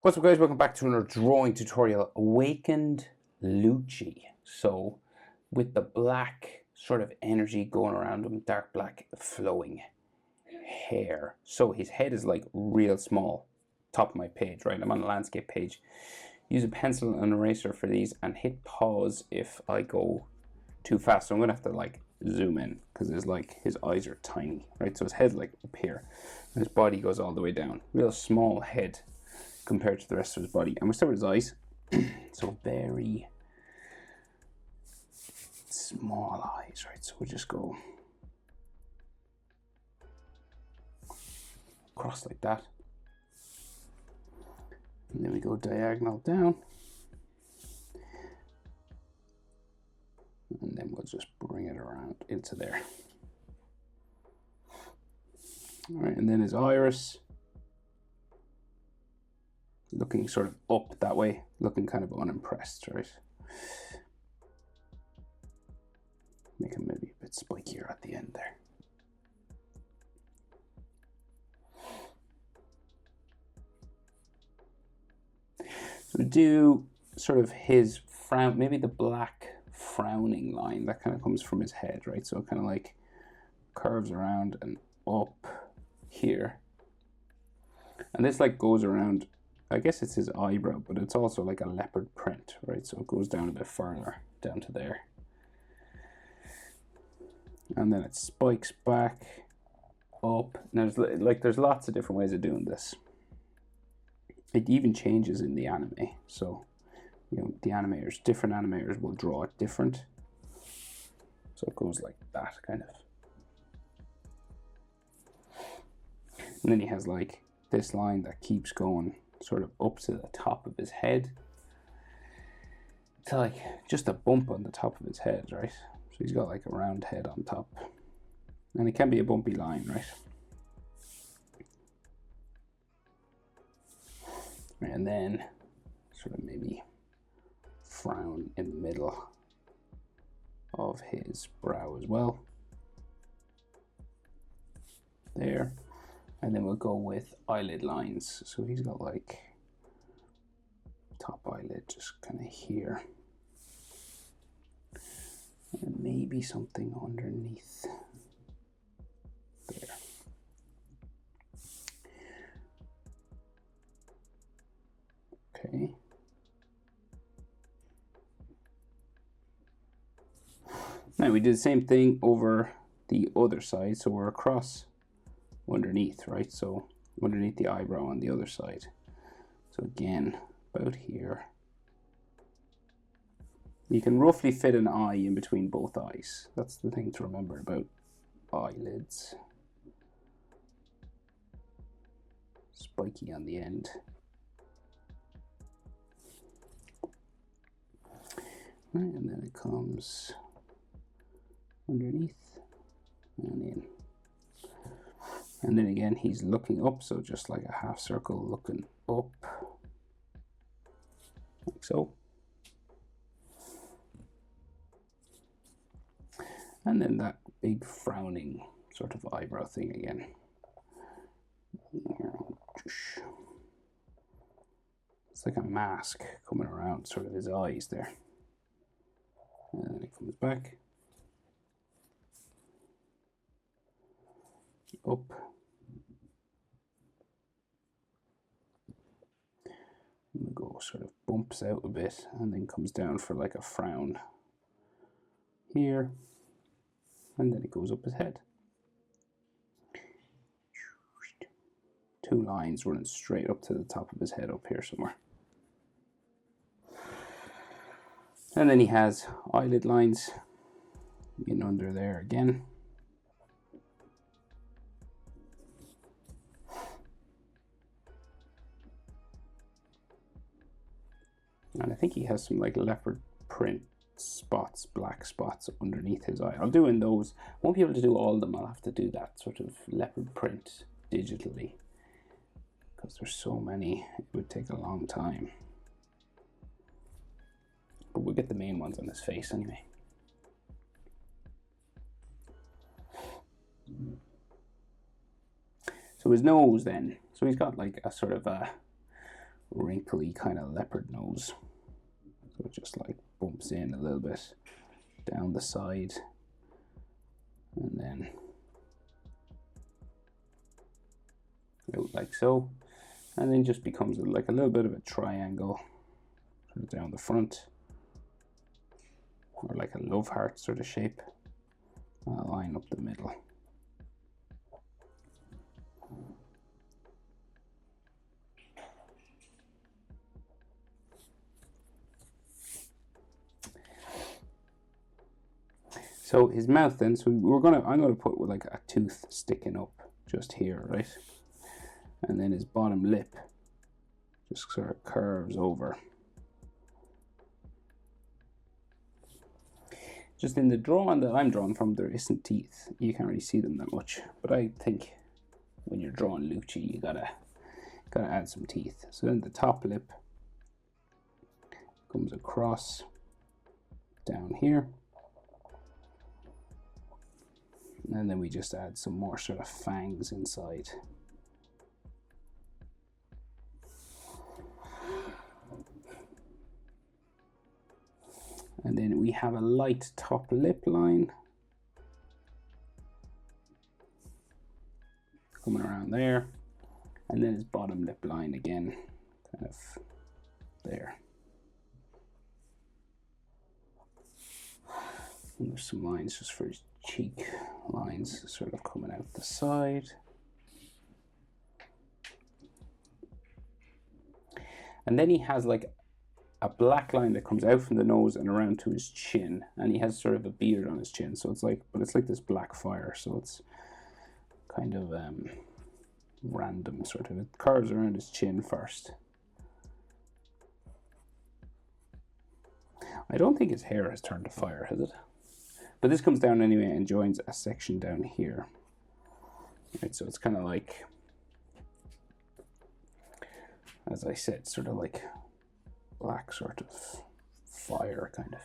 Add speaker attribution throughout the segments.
Speaker 1: What's up, guys? Welcome back to another drawing tutorial. Awakened Lucci. So with the black sort of energy going around him, dark black flowing hair. So his head is like real small. Top of my page, right? I'm on the landscape page. Use a pencil and eraser for these and hit pause if I go too fast. So I'm gonna have to like zoom in because it's like his eyes are tiny, right? So his head's like up here and his body goes all the way down. Real small head compared to the rest of his body. And we start with his eyes. So very small eyes, right? So we'll just go across like that. And then we go diagonal down. And then we'll just bring it around into there. All right, and then his iris, looking sort of up that way, looking kind of unimpressed, right? Make him maybe a bit spikier at the end there. So we do sort of his frown, maybe the black frowning line that kind of comes from his head, right? So it kind of like curves around and up here. And this like goes around, I guess it's his eyebrow, but it's also like a leopard print, right? So it goes down a bit further, down to there. And then it spikes back up. And there's lots of different ways of doing this. It even changes in the anime. So, you know, different animators will draw it different. So it goes like that, kind of. And then he has like this line that keeps going sort of up to the top of his head. It's like just a bump on the top of his head, right? So he's got like a round head on top. And it can be a bumpy line, right? And then sort of maybe frown in the middle of his brow as well. There. And then we'll go with eyelid lines. So he's got like top eyelid just kind of here. And maybe something underneath there. Okay. Now we did the same thing over the other side. So we're across underneath, right? So underneath the eyebrow on the other side. So again, about here. You can roughly fit an eye in between both eyes. That's the thing to remember about eyelids. Spiky on the end. Right, and then it comes underneath and in. And then again, he's looking up, so just like a half circle looking up, like so. And then that big frowning sort of eyebrow thing again. It's like a mask coming around sort of his eyes there. And then it comes back. Up. And the go sort of bumps out a bit and then comes down for like a frown here. And then it goes up his head. Two lines running straight up to the top of his head up here somewhere. And then he has eyelid lines in under there again. And I think he has some like leopard print spots, black spots underneath his eye. I'll do in those. I won't be able to do all of them. I'll have to do that sort of leopard print digitally because there's so many. It would take a long time. But we'll get the main ones on his face anyway. So his nose then. So he's got like a sort of a wrinkly kind of leopard nose. So it just like bumps in a little bit down the side, and then out like so, and then just becomes like a little bit of a triangle sort of down the front, or like a love heart sort of shape, a line up the middle. So his mouth then, so I'm gonna put like a tooth sticking up just here, right? And then his bottom lip just sort of curves over. Just in the drawing that I'm drawing from, there isn't teeth. You can't really see them that much. But I think when you're drawing Lucci, you gotta add some teeth. So then the top lip comes across down here. And then we just add some more sort of fangs inside. And then we have a light top lip line coming around there. And then his bottom lip line again, kind of there. And there's some lines just for his cheek lines sort of coming out the side. And then he has like a black line that comes out from the nose and around to his chin, and he has sort of a beard on his chin, so it's like, but it's like this black fire, so it's kind of random sort of. It curves around his chin first. I don't think his hair has turned to fire, has it? But this comes down anyway and joins a section down here. Right, so it's kind of like, as I said, sort of like black sort of fire kind of.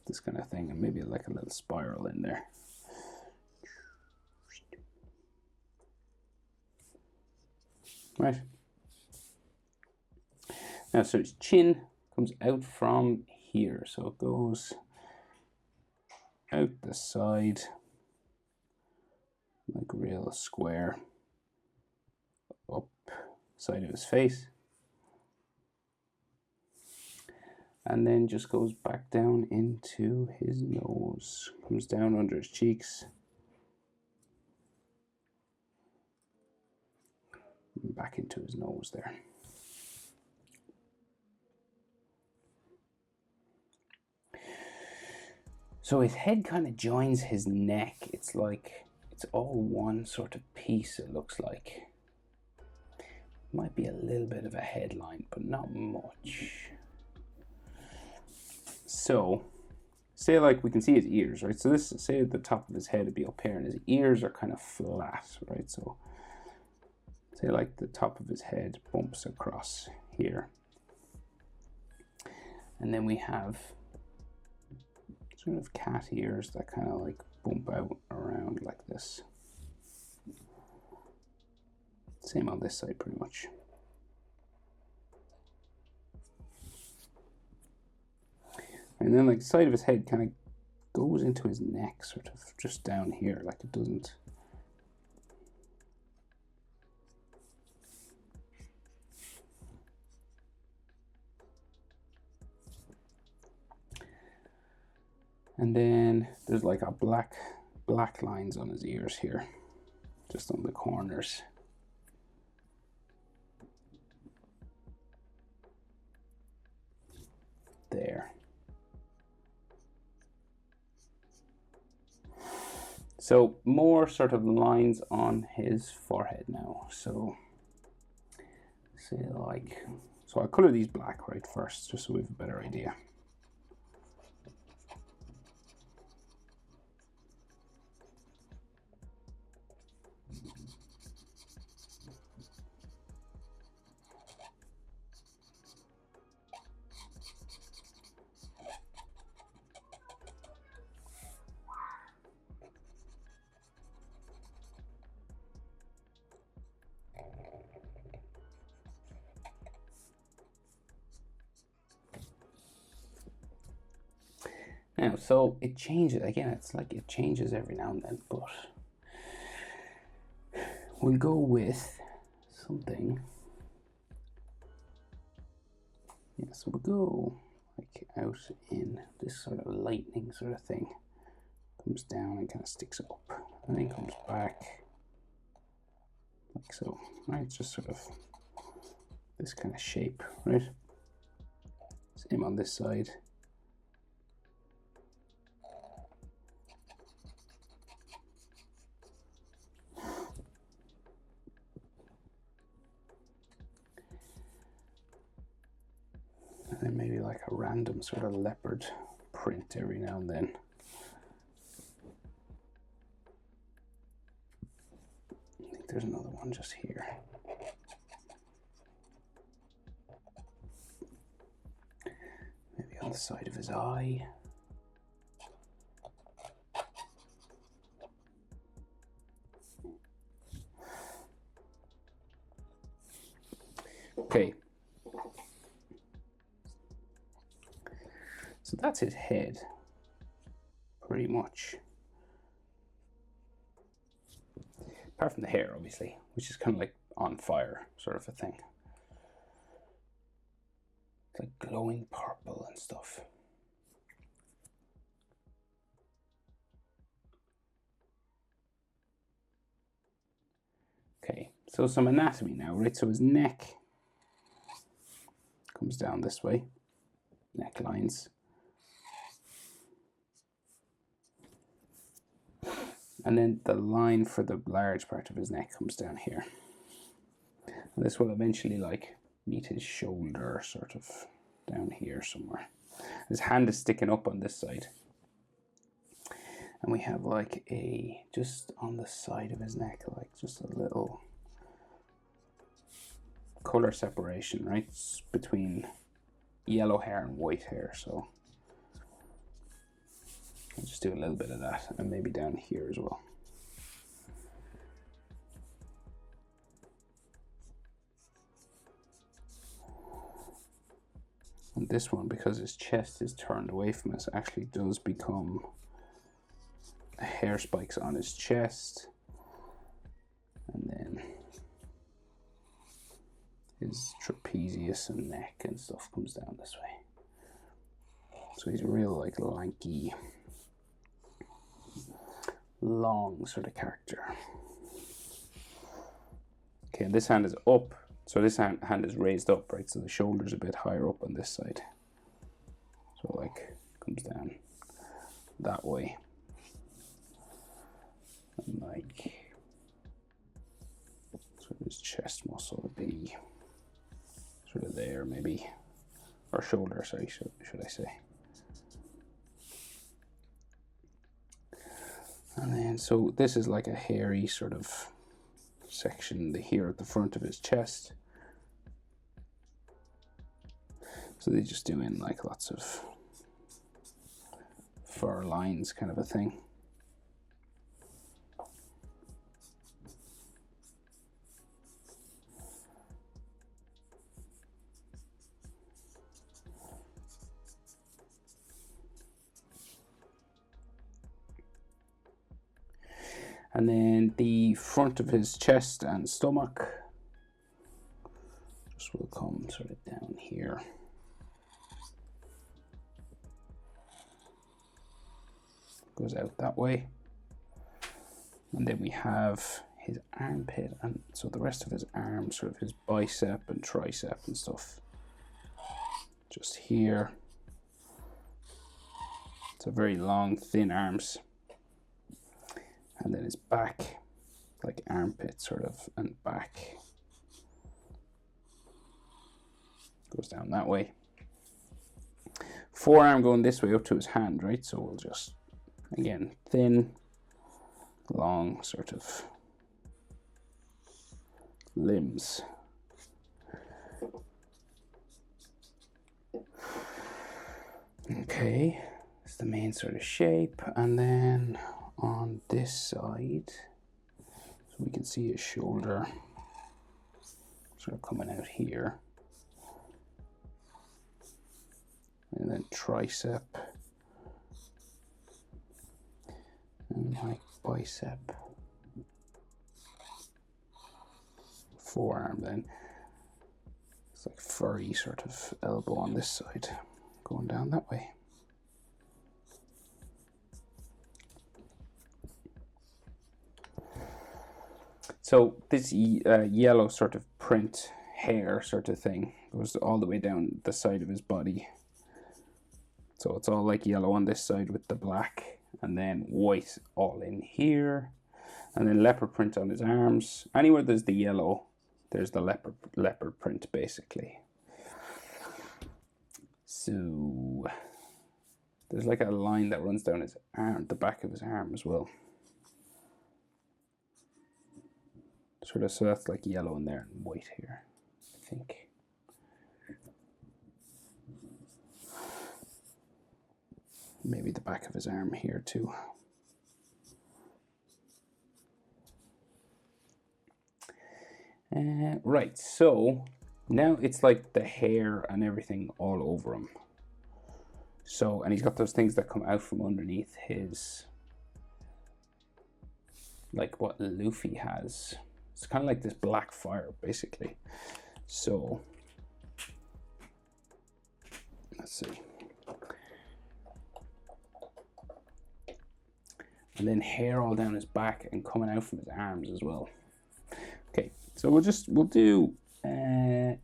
Speaker 1: This kind of thing, and maybe like a little spiral in there. Right. Now, so his chin comes out from here, so it goes out the side, like real square, up side of his face. And then just goes back down into his nose, comes down under his cheeks, and back into his nose there. So his head kind of joins his neck. It's like, it's all one sort of piece, it looks like. Might be a little bit of a headline, but not much. So, say like we can see his ears, right? So this, say at the top of his head would be up here, and his ears are kind of flat, right? So, say like the top of his head bumps across here. And then we have sort of cat ears that kind of like bump out around like this. Same on this side pretty much. And then like the side of his head kind of goes into his neck, sort of just down here, like it doesn't. And then there's like a black lines on his ears here, just on the corners. There. So more sort of lines on his forehead now. So say like, so I'll color these black right first, just so we have a better idea. Now, so it changes again. It's like it changes every now and then, but we'll go with something. Yeah, so we'll go like out in this sort of lightning sort of thing. Comes down and kind of sticks up, and then comes back like so. Right, it's just sort of this kind of shape, right? Same on this side. And then maybe like a random sort of leopard print every now and then. I think there's another one just here. Maybe on the side of his eye. Okay. So that's his head, pretty much. Apart from the hair, obviously, which is kind of like on fire, sort of a thing. It's like glowing purple and stuff. Okay, so some anatomy now, right? So his neck comes down this way, necklines. And then the line for the large part of his neck comes down here. And this will eventually like meet his shoulder sort of down here somewhere. His hand is sticking up on this side. And we have like a, just on the side of his neck, like just a little color separation, right? It's between yellow hair and white hair. So I'll just do a little bit of that, and maybe down here as well. And this one, because his chest is turned away from us, actually does become hair spikes on his chest. And then his trapezius and neck and stuff comes down this way. So he's a real like lanky, long sort of character. Okay, and this hand is up. So this hand is raised up, right? So the shoulder's a bit higher up on this side. So like comes down that way. And like sort of his chest muscle would be sort of there maybe. Or shoulder, sorry, should I say. And then so this is like a hairy sort of section here at the front of his chest. So they just do in like lots of fur lines kind of a thing. And then the front of his chest and stomach just will come sort of down here. Goes out that way. And then we have his armpit, and so the rest of his arm, sort of his bicep and tricep and stuff, just here. It's a very long, thin arms. And then his back, like armpit sort of, and back goes down that way. Forearm going this way up to his hand, right? So we'll just, again, thin, long sort of limbs. Okay, it's the main sort of shape. And then on this side, so we can see his shoulder sort of coming out here. And then tricep my bicep. Forearm then. It's like furry sort of elbow on this side, going down that way. So this yellow sort of print hair sort of thing goes all the way down the side of his body. So it's all like yellow on this side with the black, and then white all in here, and then leopard print on his arms. Anywhere there's the yellow, there's the leopard print basically. So there's like a line that runs down his arm, the back of his arm as well. Sort of, so that's like yellow in there and white here, I think. Maybe the back of his arm here too. Right, so now it's like the hair and everything all over him. So, and he's got those things that come out from underneath his, like what Luffy has. It's kind of like this black fire, basically. So, let's see. And then hair all down his back and coming out from his arms as well. Okay, so we'll do, we'll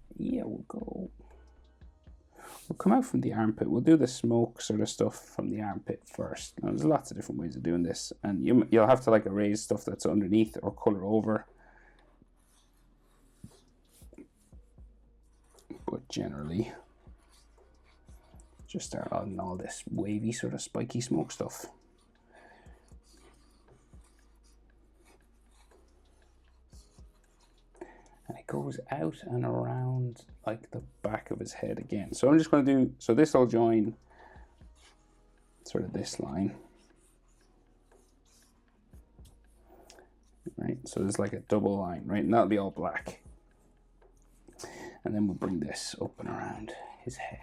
Speaker 1: come out from the armpit. We'll do the smoke sort of stuff from the armpit first. Now, there's lots of different ways of doing this, and you'll have to like erase stuff that's underneath or color over. But generally, just start adding all this wavy sort of spiky smoke stuff. And it goes out and around like the back of his head again. So I'm just going to do, so this will join sort of this line. Right, so there's like a double line, right? And that'll be all black. And then we'll bring this up and around his head.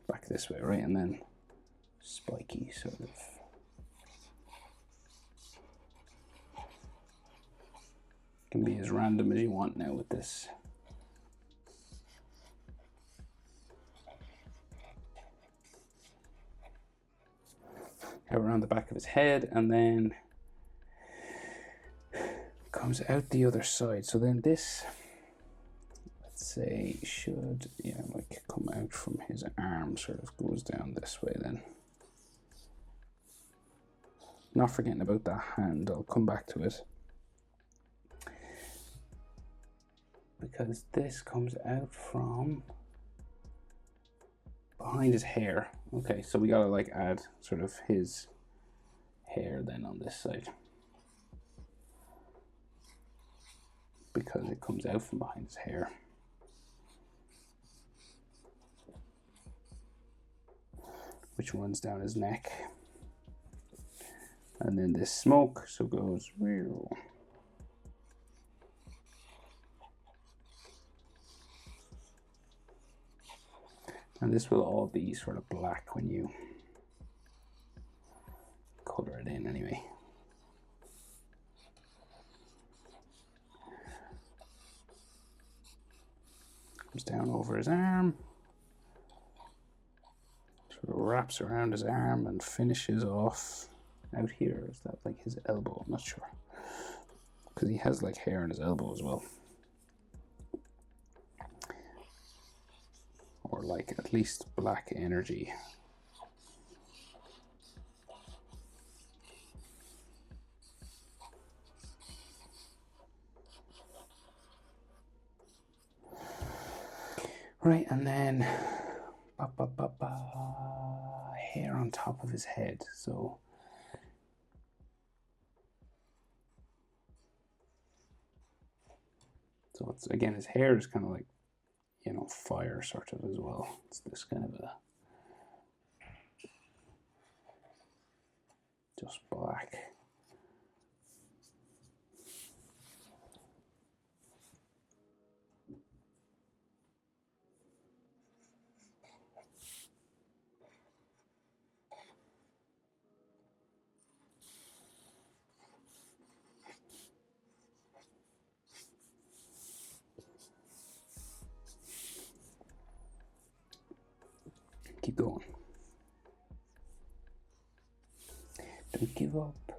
Speaker 1: Back this way, right? And then spiky sort of. Can be as random as you want now with this. Around the back of his head, and then comes out the other side. So then this, let's say, should like come out from his arm, sort of goes down this way then. Not forgetting about that hand, I'll come back to it. Because this comes out from behind his hair. Okay, so we gotta like add sort of his hair then on this side. Because it comes out from behind his hair. Which runs down his neck. And then this smoke, so goes. And this will all be sort of black when you color it in anyway. Comes down over his arm. Sort of wraps around his arm and finishes off out here. Is that like his elbow? I'm not sure. Because he has like hair on his elbow as well. Or like at least black energy. Right, and then hair on top of his head. So it's again, his hair is kind of like, fire sort of as well. It's this kind of a just black. Keep going. Don't give up.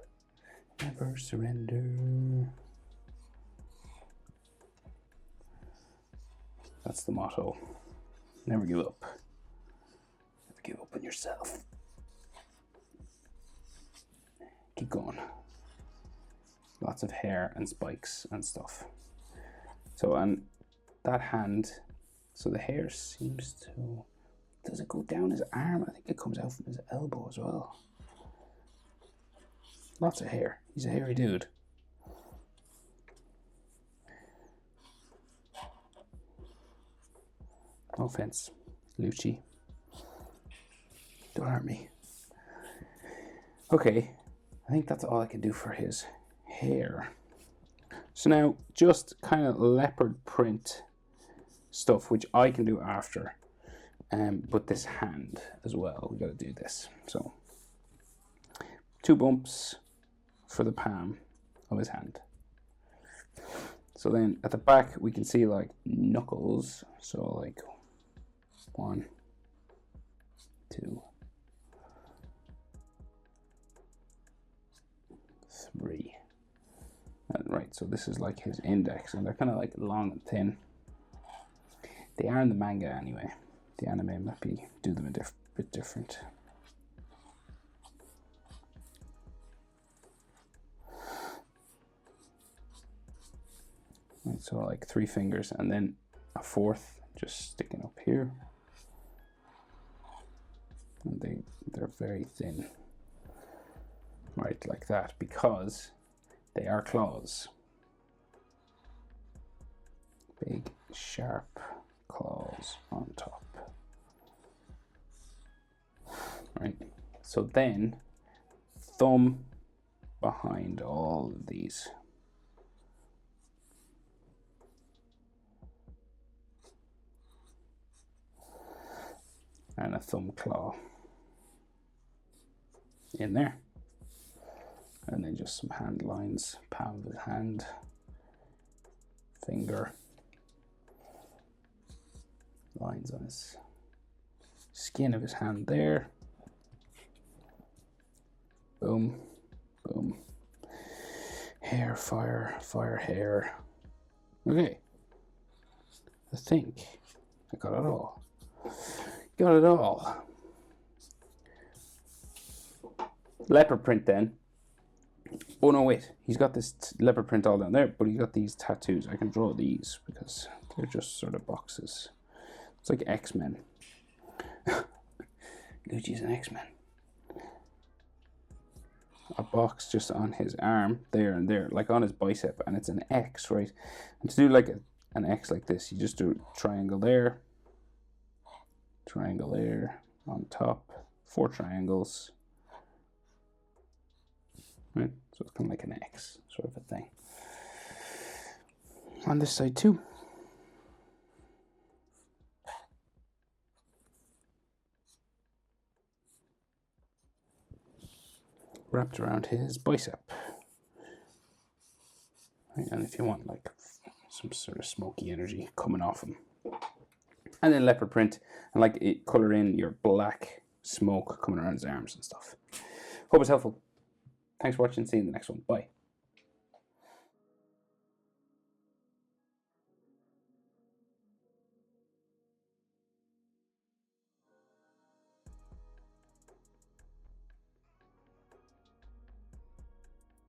Speaker 1: Never surrender. That's the motto. Never give up. Never give up on yourself. Keep going. Lots of hair and spikes and stuff. So, and that hand, so the hair seems to, does it go down his arm? I think it comes out from his elbow as well. Lots of hair. He's a hairy dude. No offense, Lucci. Don't hurt me. Okay, I think that's all I can do for his hair. So now, just kind of leopard print stuff, which I can do after. But this hand as well, we got to do this. So, 2 bumps for the palm of his hand. So then at the back we can see like knuckles. So like 1, 2, 3. Right, so this is like his index, and they're kind of like long and thin. They are in the manga anyway. The anime might be do them a bit different. Right, so like 3 fingers and then a 4th just sticking up here. And they're very thin. Right, like that, because they are claws. Big, sharp claws on top. Right, so then thumb behind all of these. And a thumb claw in there. And then just some hand lines, palm of his hand, finger, lines on his skin of his hand there. Boom, boom. Hair, fire, fire, hair. Okay. I think I got it all. Got it all. Leopard print then. Oh no, wait. He's got this leopard print all down there, but he's got these tattoos. I can draw these because they're just sort of boxes. It's like X-Men. Lucci's an X-Men. A box just on his arm, there and there, like on his bicep, and it's an X, right? And to do like an X like this, you just do triangle there, on top, 4 triangles, right? So it's kind of like an X sort of a thing. On this side too. Wrapped around his bicep. Right, and if you want like some sort of smoky energy coming off him. And then leopard print, and like it color in your black smoke coming around his arms and stuff. Hope it's helpful. Thanks for watching. See you in the next one. Bye.